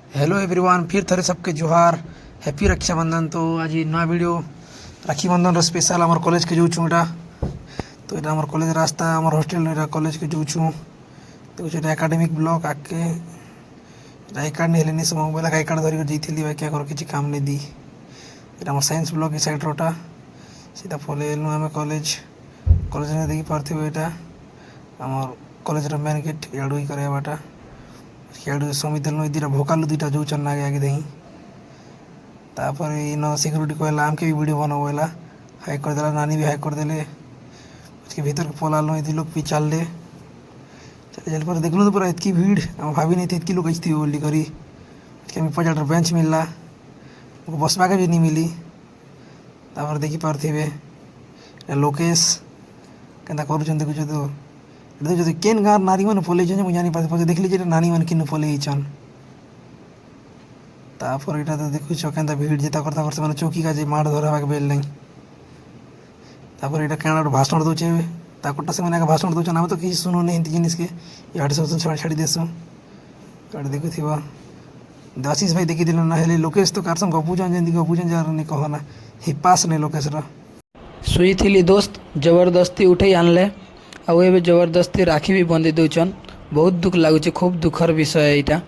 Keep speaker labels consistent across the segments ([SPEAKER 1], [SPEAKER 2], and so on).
[SPEAKER 1] Hello everyone, फिर थरे सबके जोहार। हैप्पी रक्षाबंधन। तो आज नया वीडियो राखी बंधन स्पेशल आम कॉलेज के जाऊँ इटा। तो यहाँ आम कॉलेज रास्ता आम हॉस्टेल कॉलेज के जाऊँ। तो ये एकाडेमिक ब्लॉक आके आई कार्ड नहीं हेल्ले सब मोबाइल आई कार्ड धरिक जाइली बाकी आगर किसी काम नहीं दी। यहाँ साइंस ब्लॉक ए साइड रोटा सीधा पलैलु आम कॉलेज कॉलेज में देखी पार्थ यहाँ आम कॉलेज मेन गेट इड़ू ही कराटा इड़ू समित दुटा भोकालु दुटा जाऊन आगे आगे दें। तापर इन सिक्यूरीटी कहला आमके भी वीडियो बनाओ बोला हाइक करदेला नानी भी हाइक करदेले उसके भीतर के पलाल ये लोग भी चलले चल पर देखल तो पूरा इतकी भीड़ आम भाभी नहीं थे इतकी लोग थी बोली करी पचास बेंच मिलला बसवा के भी नहीं मिली। तापर देखी पार्थे लोकेश के कर देखुच तो देखो केन गाँव नारी मैंने पलि मुझे जानी पार्थे देख लीजिए नानी मैंने किन पलैन। तापर यहाँ तो देखुच के भीड़ जेता करता करते मैंने चौकी का माड़ धरवा बेल नहीं। तापर यहाँ क्या भाषण दूचे ताकटा से मैंने भाषण दूचन आम तो किसी शुणु नहीं जिनिस के इे सब छाड़ी देसु इटे देखुव आशीष भाई देखी दिल ना लोकेश तो कार संग गपुचन जमी गपुचन जार नहीं कहना हिपास नहीं लोकेश
[SPEAKER 2] शुई थी दोस्त जबरदस्ती उठे आनले आउ ए जबरदस्ती राखी भी बंधी दौन। बहुत दुख लगुच खूब दुखर विषय यहाँ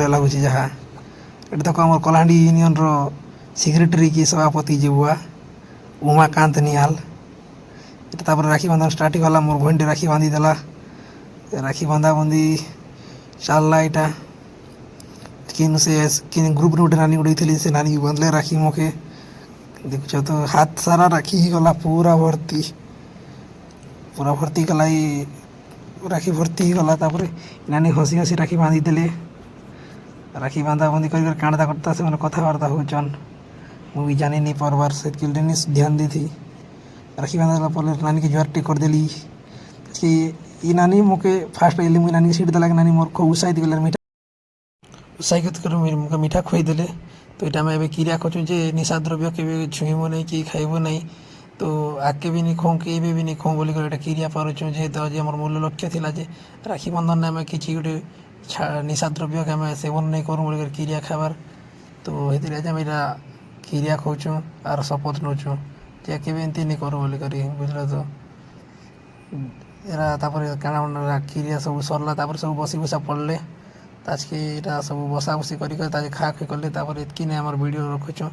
[SPEAKER 1] लगुच जहाँ ये तक आम कलाहां यूनियन सेक्रेटरी की सभापति जो हुआ उमाकांत निहाल तापर राखी बांधन स्टार्टिंग होला मोर भंडे राखी बांधी देला राखी बांधा बंधी चलला यहाँ किन से किन ग्रुप रे गोटे नानी उड़े से नानी की बांधले राखी मोके देखुच तो हाथ सारा राखी ही गला पूरा भर्ती गला राखी भर्ती ही गला। तापर नानी हसी हसी राखी बांधी देले राखी बांधा बंधी कर कांदा करता से मैंने कथबार्ता होचन मुझे जानी नहीं पार्बार से ध्यान दी थी राखी बांधा पर नानी की ज्वार टे कर देली कि ये नानी मोके फास्ट एली मुझे नानी सीट देला नानी मोर खूब उत्साहित गल मीठा उत्साहित कर मुझे मीठा खुई देले। तो यहाँ आम ए क्रिया कर निशा द्रव्य के छुईब नहीं कि खाइब नहीं तो आगे भी नहीं खाऊँ कि भी नहीं खाऊँ बोलिक क्रिया पारुचुँ जेहेतु आज आम मूल लक्ष्य था राखी बंधन आम कि गोटे निशा द्रव्य के आम सेवन नहीं करूँ बोलिक क्रिया खाबार। तो ये आज आम यहाँ क्रिया खाऊँ आर शपथ नौचुँ जे के एमती नहीं करूँ बोलिक बुझल। तो एरा क्या क्रिया सब सरला सब बसी बुसा पड़े आज के सब बसा बसी कर खा खुई कले। इतकी नहीं आम वीडियो रखुचु।